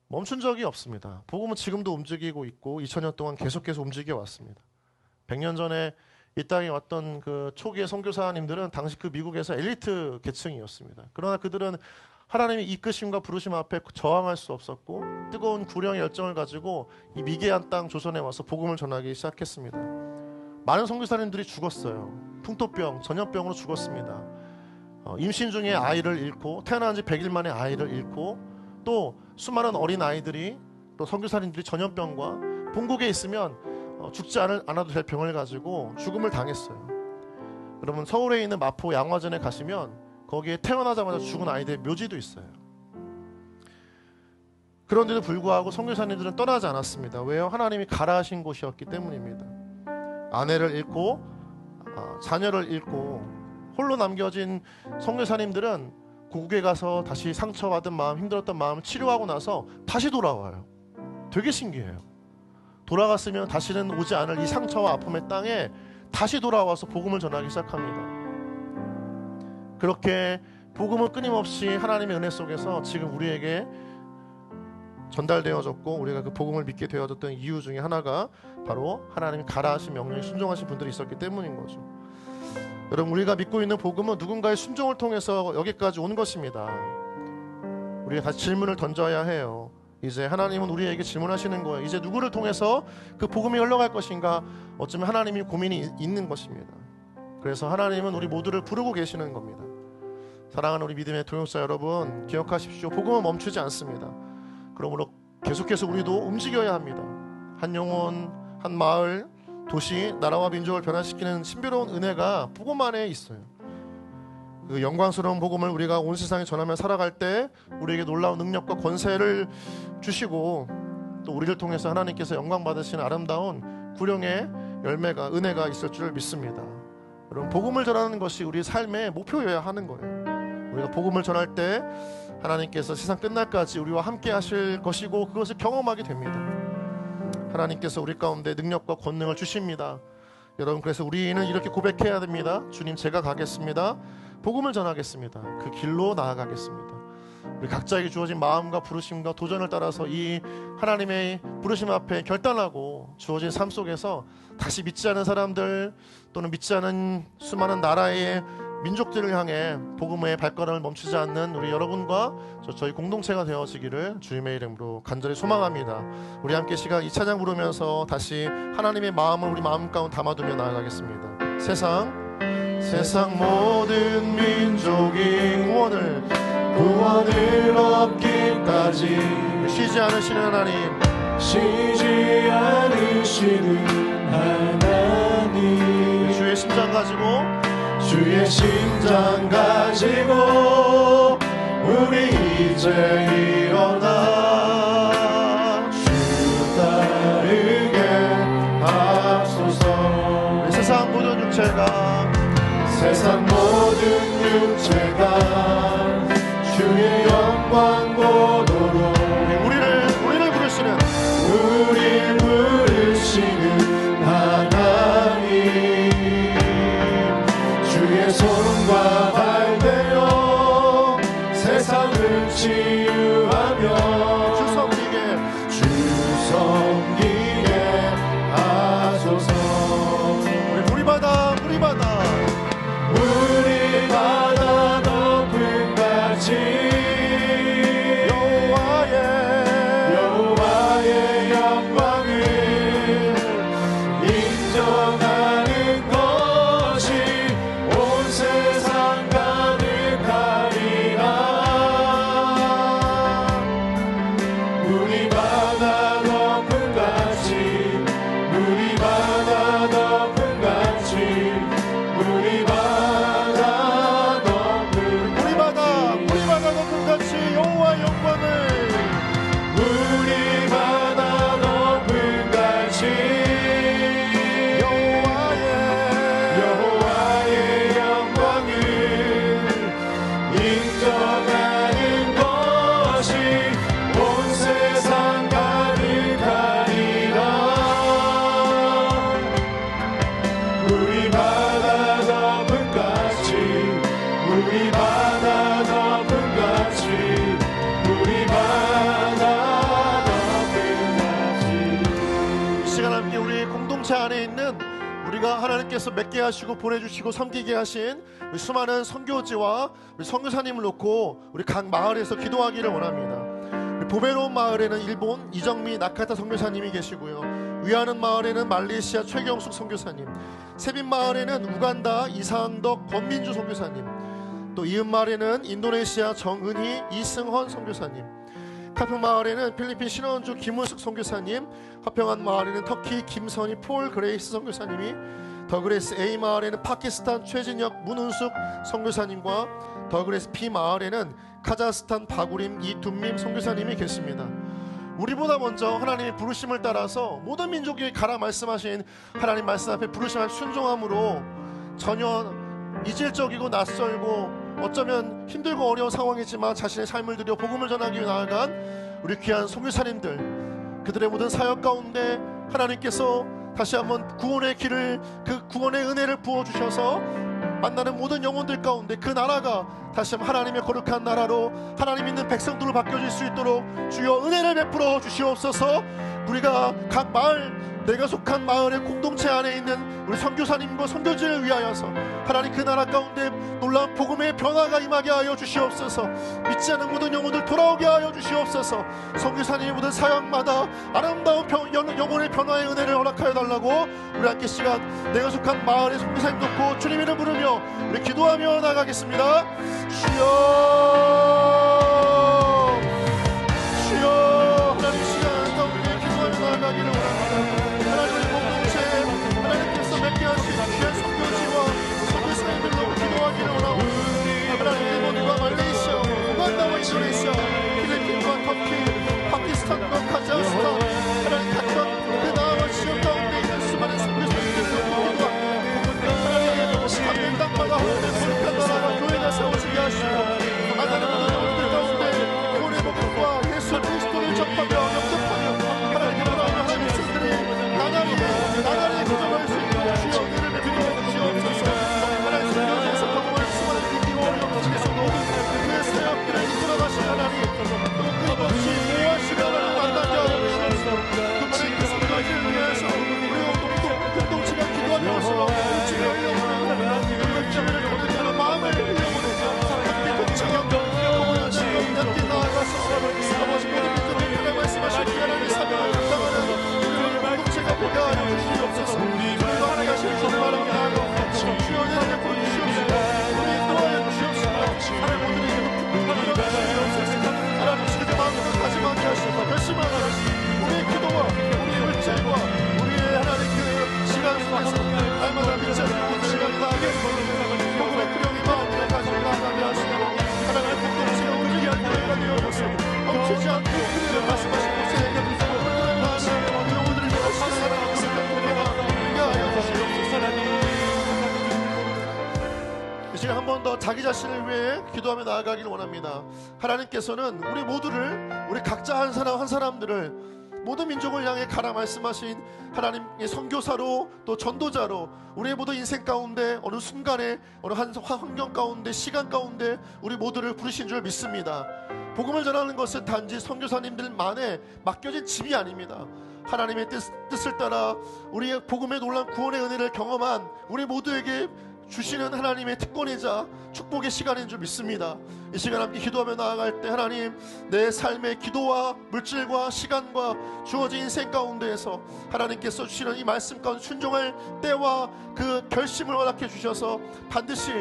멈춘 적이 없습니다. 복음은 지금도 움직이고 있고 2000년 동안 계속해서 움직여 왔습니다. 100년 전에 이 땅에 왔던 그 초기의 선교사님들은 당시 그 미국에서 엘리트 계층이었습니다. 그러나 그들은 하나님의 이끄심과 부르심 앞에 저항할 수 없었고 뜨거운 구령의 열정을 가지고 이 미개한 땅 조선에 와서 복음을 전하기 시작했습니다. 많은 선교사님들이 죽었어요. 풍토병, 전염병으로 죽었습니다. 임신 중에 아이를 잃고 태어난 지 100일 만에 아이를 잃고 또 수많은 어린 아이들이 또 선교사님들이 전염병과 본국에 있으면 죽지 않아도 될 병을 가지고 죽음을 당했어요. 여러분 서울에 있는 마포 양화전에 가시면 거기에 태어나자마자 죽은 아이들의 묘지도 있어요. 그런데도 불구하고 선교사님들은 떠나지 않았습니다. 왜요? 하나님이 가라 하신 곳이었기 때문입니다. 아내를 잃고 자녀를 잃고 홀로 남겨진 선교사님들은 고국에 가서 다시 상처받은 마음, 힘들었던 마음을 치료하고 나서 다시 돌아와요. 되게 신기해요. 돌아갔으면 다시는 오지 않을 이 상처와 아픔의 땅에 다시 돌아와서 복음을 전하기 시작합니다. 그렇게 복음은 끊임없이 하나님의 은혜 속에서 지금 우리에게 전달되어졌고 우리가 그 복음을 믿게 되어졌던 이유 중에 하나가 바로 하나님이 가라 하신 명령에 순종하신 분들이 있었기 때문인 거죠. 여러분 우리가 믿고 있는 복음은 누군가의 순종을 통해서 여기까지 온 것입니다. 우리가 다시 질문을 던져야 해요. 이제 하나님은 우리에게 질문하시는 거예요. 이제 누구를 통해서 그 복음이 흘러갈 것인가? 어쩌면 하나님이 고민이 있는 것입니다. 그래서 하나님은 우리 모두를 부르고 계시는 겁니다. 사랑하는 우리 믿음의 동역자 여러분, 기억하십시오. 복음은 멈추지 않습니다. 그러므로 계속해서 우리도 움직여야 합니다. 한 영혼, 한 마을, 도시, 나라와 민족을 변화시키는 신비로운 은혜가 복음 안에 있어요. 그 영광스러운 복음을 우리가 온 세상에 전하며 살아갈 때 우리에게 놀라운 능력과 권세를 주시고 또 우리를 통해서 하나님께서 영광 받으시는 아름다운 구령의 열매가, 은혜가 있을 줄 믿습니다. 여러분 복음을 전하는 것이 우리 삶의 목표여야 하는 거예요. 우리가 복음을 전할 때 하나님께서 세상 끝날까지 우리와 함께 하실 것이고 그것을 경험하게 됩니다. 하나님께서 우리 가운데 능력과 권능을 주십니다. 여러분 그래서 우리는 이렇게 고백해야 됩니다. 주님 제가 가겠습니다. 복음을 전하겠습니다. 그 길로 나아가겠습니다. 우리 각자에게 주어진 마음과 부르심과 도전을 따라서 이 하나님의 부르심 앞에 결단하고 주어진 삶 속에서 다시 믿지 않은 사람들 또는 믿지 않은 수많은 나라의 민족들을 향해 복음의 발걸음을 멈추지 않는 우리 여러분과 저희 공동체가 되어지기를 주님의 이름으로 간절히 소망합니다. 우리 함께 시간 2차장 부르면서 다시 하나님의 마음을 우리 마음 가운데 담아두며 나아가겠습니다. 세상 모든 민족이 구원을 얻기까지 쉬지 않으시는 하나님, 쉬지 않으시는 하나님, 주의 심장 가지고 우리 이제 일어나 주 따르게 하소서. 세상 모든 육체가 주의 영광 보도록 우리를 부르시는 하나님, 주의 손과 발 되어 세상을 치유하며 주 섬기게 하소서. 우리 바다 높은 같이 여호와의 영광을 인정하는 것이 온 세상 가득하리라. 우리 바다 높은 같이 여호와 영광을 여호와의 우리가 하나님께서 맺게 하시고 보내주시고 섬기게 하신 우리 수많은 선교지와 우리 선교사님을 놓고 우리 각 마을에서 기도하기를 원합니다. 우리 보베로운 마을에는 일본 이정미 나카타 선교사님이 계시고요, 위안은 마을에는 말레이시아 최경숙 선교사님, 세빈 마을에는 우간다 이상덕 권민주 선교사님, 또 이은 마을에는 인도네시아 정은희 이승헌 선교사님, 카평 마을에는 필리핀 신원주 김은숙 선교사님, 화평한 마을에는 터키 김선희 폴 그레이스 선교사님이, 더그레스 A 마을에는 파키스탄 최진혁 문은숙 선교사님과 더그레스 B 마을에는 카자흐스탄 바구림 이둔밈 선교사님이 계십니다. 우리보다 먼저 하나님의 부르심을 따라서 모든 민족에게 가라 말씀하신 하나님 말씀 앞에 부르심을 순종함으로 전혀 이질적이고 낯설고 어쩌면 힘들고 어려운 상황이지만 자신의 삶을 들여 복음을 전하기 위해 나아간 우리 귀한 선교사님들, 그들의 모든 사역 가운데 하나님께서 다시 한번 구원의 길을, 그 구원의 은혜를 부어주셔서 만나는 모든 영혼들 가운데 그 나라가 다시 한번 하나님의 거룩한 나라로 하나님 있는 백성들로 바뀌어질 수 있도록 주여 은혜를 베풀어 주시옵소서. 우리가 각 마을, 내가 속한 마을의 공동체 안에 있는 우리 선교사님과 선교지를 위하여서 하나님 그 나라 가운데 놀라운 복음의 변화가 임하게 하여 주시옵소서. 믿지 않는 모든 영혼들 돌아오게 하여 주시옵소서. 선교사님의 모든 사역마다 아름다운 영혼의 변화의 은혜를 허락하여 달라고 우리 함께 시간 내가 속한 마을의 선교사님 놓고 주님 이름 부르며 우리 기도하며 나가겠습니다. 주여, 주여, 하나님 시간 가운데 기도하며 나가기를 원합니다. 하나님의 공동체, 하나님께서 맺게 하신 귀한 선교지와 선교사님들로 기도하기를 원하고, 하나님 일본과 말레이시아, 우간다와 인도네시아, 필리핀과 터키, 파키스탄과 카자흐스탄, 하나님 각각 그 나라와 지역 가운데 있는 수많은 선교사님들로 기도합니다. 하나님 각 땅마다 하나님의 거룩한 나라와 교회가 세워지게 하시고 만나는 모든 영혼들 가운데 구원의 복음과 예수 그리스도를 접하며 영접하며 하나님께 돌아오는 하나님의 백성들이 나날이 구정할 수 있도록 주여 은혜를 베풀어 주시옵소서. 하나님 선교지에서 복음을 수많은 믿기고 어려운 중에서도 그의 사역들을 이끌어가신 하나님, 또 끝없이 보호하시며 하나님 만나게 하여 주시옵소서. 그 선교지를 위해서 우리 공동체가 기도하며 있으며 주여 우리의 기회를 보내주는 마음을 흘려보내며 함께 동창하며 함께 나아가서 아버지 모든 민족의 하나님 말씀하신 하나님의 사명을 감당하는 우리 공동체가 되게 하여 주시옵소서. 우리가 하나가신 주를 바랍니다. 주여 은혜를 베풀어 주시옵소서. 우리 도와여 주시옵소서. 하나님 모두에게 주시옵소서. 하나님 시대 마음으로 다짐하게 하시고 결심하게 하시고 우리의 기도와 우리의 물질과 우리의 하나님 그 시간 속에서 날마다 믿지 않는 시간이 나게 하시고 복음의 끄령이 마음으로 가지고 나가게 하시고 하나님의 공동체가 움직이게 한 교회가 되어줘서 멈추지 않고 그들을 말씀하신 곳에 오늘의 마음을 영혼들을 위하시는 하나님의 거룩한 교회가 되게 하여 주시옵소서. 이 시간 한 번 더 자기 자신을 위해 기도하며 나아가기를 원합니다. 하나님께서는 우리 모두를, 우리 각자 한 사람 한 사람들을 모든 민족을 향해 가라 말씀하신 하나님의 선교사로 또 전도자로 우리의 모든 인생 가운데 어느 순간에 어느 한 환경 가운데 시간 가운데 우리 모두를 부르신 줄 믿습니다. 복음을 전하는 것은 단지 선교사님들만에 맡겨진 짐이 아닙니다. 하나님의 뜻을 따라 우리의 복음의 놀라운 구원의 은혜를 경험한 우리 모두에게 주시는 하나님의 특권이자 축복의 시간인 줄 믿습니다. 이 시간 함께 기도하며 나아갈 때 하나님, 내 삶의 기도와 물질과 시간과 주어진 인생 가운데에서 하나님께서 주시는 이 말씀 가운데 순종할 때와 그 결심을 허락해 주셔서 반드시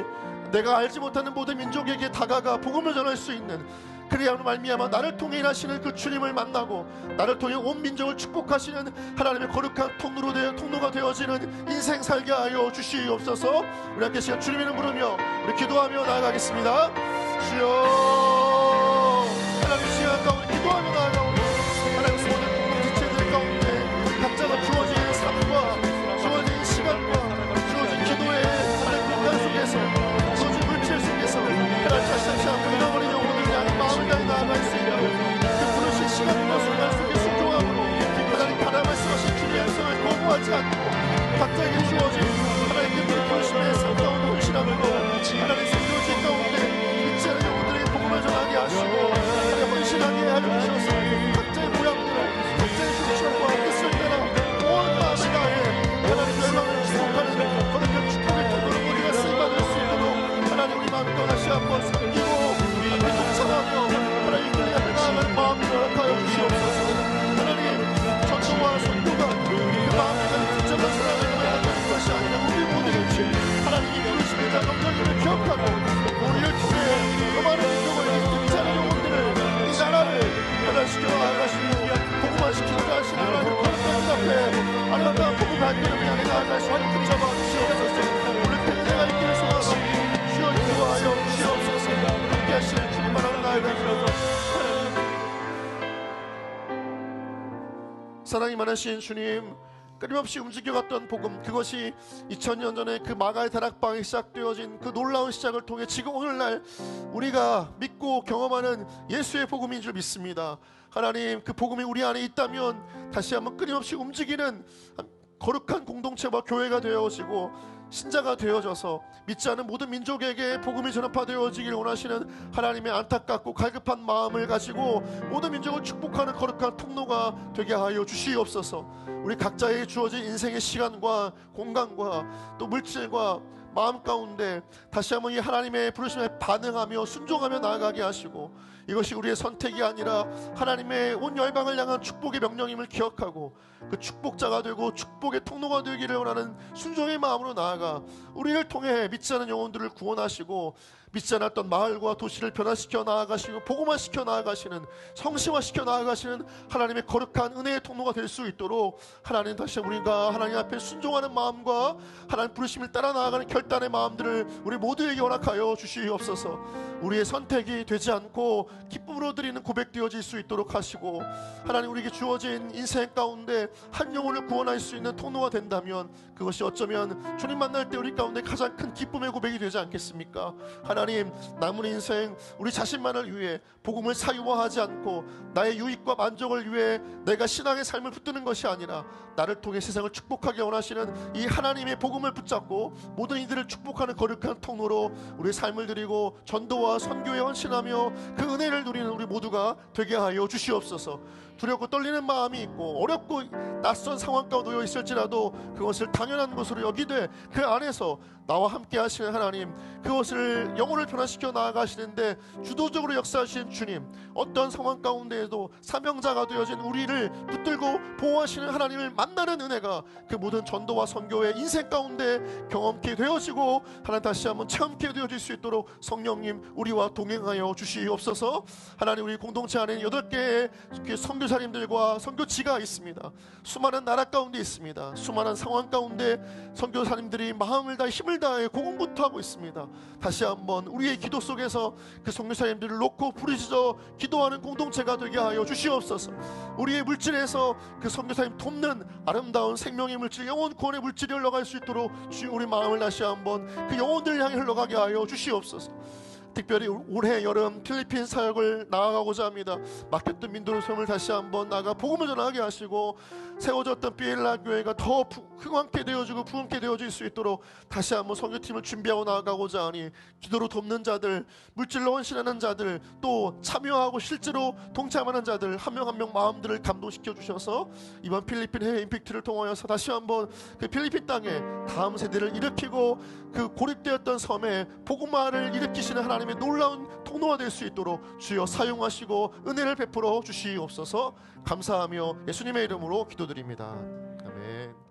내가 알지 못하는 모든 민족에게 다가가 복음을 전할 수 있는, 그리함으로 말미암아 나를 통해 일하시는 그 주님을 만나고 나를 통해 온 민족을 축복하시는 하나님의 거룩한 통로가 되어지는 인생 살게 하여 주시옵소서. 우리 함께 시간 주님 이름 부르며 우리 기도하며 나아가겠습니다. 주여, 하나님 시간 가운데 기도하며 나아가오니 하나님 모든 공동체들 가운데 각자가 주어진 삶과 주어진 시간과 주어진 기도의 하나님 공간 속에서 주어진 물질 속에서 하나님 자신없이 잃어버린 영혼을 향해 마음을 향해 나아갈 수 있는 그 부르신 시간과 순간 속에 순종함으로 하나님 가라 말씀하신 주님의 약속을 거부하지 않고 각자에게 주어진 하나님께 부르심의 삶 가운데 헌신함으로 하나님 선교지 가운데 믿지 않는 영혼들에게 복음을 전하게 하시고 하나님 헌신하게 하여 주셔서 각자의 모양대로 각자의 중심과 뜻을 따라 온 마음을 다해 하나님 열망을 축복하는 사랑이 많으신 주님, 끊임없이 움직여갔던 복음, 그것이 2000년 전에 그 마가의 다락방이 시작되어진 그 놀라운 시작을 통해 지금 오늘날 우리가 믿고 경험하는 예수의 복음인 줄 믿습니다. 하나님, 그 복음이 우리 안에 있다면 다시 한번 끊임없이 움직이는 거룩한 공동체와 교회가 되어지고 신자가 되어져서 믿지 않는 모든 민족에게 복음이 전파되어지길 원하시는 하나님의 안타깝고 갈급한 마음을 가지고 모든 민족을 축복하는 거룩한 통로가 되게 하여 주시옵소서. 우리 각자에게 주어진 인생의 시간과 공간과 또 물질과 마음 가운데 다시 한번 이 하나님의 부르심에 반응하며 순종하며 나아가게 하시고, 이것이 우리의 선택이 아니라 하나님의 온 열방을 향한 축복의 명령임을 기억하고 그 축복자가 되고 축복의 통로가 되기를 원하는 순종의 마음으로 나아가 우리를 통해 믿지 않은 영혼들을 구원하시고 믿지 않았던 마을과 도시를 변화시켜 나아가시고 복음화시켜 나아가시는, 성심화시켜 나아가시는 하나님의 거룩한 은혜의 통로가 될 수 있도록 하나님, 다시 우리가 하나님 앞에 순종하는 마음과 하나님 부르심을 따라 나아가는 결단의 마음들을 우리 모두에게 허락하여 주시옵소서. 우리의 선택이 되지 않고 기쁨으로 드리는 고백되어질 수 있도록 하시고, 하나님 우리에게 주어진 인생 가운데 한 영혼을 구원할 수 있는 통로가 된다면 그것이 어쩌면 주님 만날 때 우리 가운데 가장 큰 기쁨의 고백이 되지 않겠습니까? 하나님, 남은 인생 우리 자신만을 위해 복음을 사유화하지 않고 나의 유익과 만족을 위해 내가 신앙의 삶을 붙드는 것이 아니라 나를 통해 세상을 축복하게 원하시는 이 하나님의 복음을 붙잡고 모든 이들을 축복하는 거룩한 통로로 우리의 삶을 드리고 전도와 선교에 헌신하며 그 은혜를 누리는 우리 모두가 되게 하여 주시옵소서. 두렵고 떨리는 마음이 있고 어렵고 낯선 상황 가운데 놓여 있을지라도 그것을 당연한 것으로 여기되 그 안에서 나와 함께 하시는 하나님, 그것을 영혼을 변화시켜 나아가시는데 주도적으로 역사하시는 주님, 어떤 상황 가운데에도 사명자가 되어진 우리를 붙들고 보호하시는 하나님을 만나는 은혜가 그 모든 전도와 선교의 인생 가운데 경험케 되어지고 하나님 다시 한번 체험케 되어질 수 있도록 성령님 우리와 동행하여 주시옵소서. 하나님, 우리 공동체 안에는 8개의 선교사님들과 선교지가 있습니다. 수많은 나라 가운데 있습니다. 수많은 상황 가운데 선교사님들이 마음을 다해 힘을 다해 고군분투하고 있습니다. 다시 한번 우리의 기도 속에서 그 선교사님들을 놓고 부르짖어 기도하는 공동체가 되게 하여 주시옵소서. 우리의 물질에서 그 선교사님 돕는 아름다운 생명의 물질, 영혼 구원의 물질이 흘러갈 수 있도록 주여 우리 마음을 다시 한번 그 영혼들을 향해 흘러가게 하여 주시옵소서. 특별히 올해 여름 필리핀 사역을 나아가고자 합니다. 맡겼던 민도의 섬을 다시 한번 나가 복음을 전하게 하시고 세워졌던 비엘라 교회가 더 흥황케 되어지고 부흥케 되어질 수 있도록 다시 한번 선교팀을 준비하고 나아가고자 하니, 기도로 돕는 자들, 물질로 헌신하는 자들, 또 참여하고 실제로 동참하는 자들 한 명 한 명 마음들을 감동시켜 주셔서 이번 필리핀 해외 임팩트를 통하여서 다시 한번 그 필리핀 땅에 다음 세대를 일으키고 그 고립되었던 섬에 복음화를 일으키시는 하나님의 놀라운 통로가 될 수 있도록 주여 사용하시고 은혜를 베풀어 주시옵소서. 감사하며 예수님의 이름으로 기도드립니다. 아멘.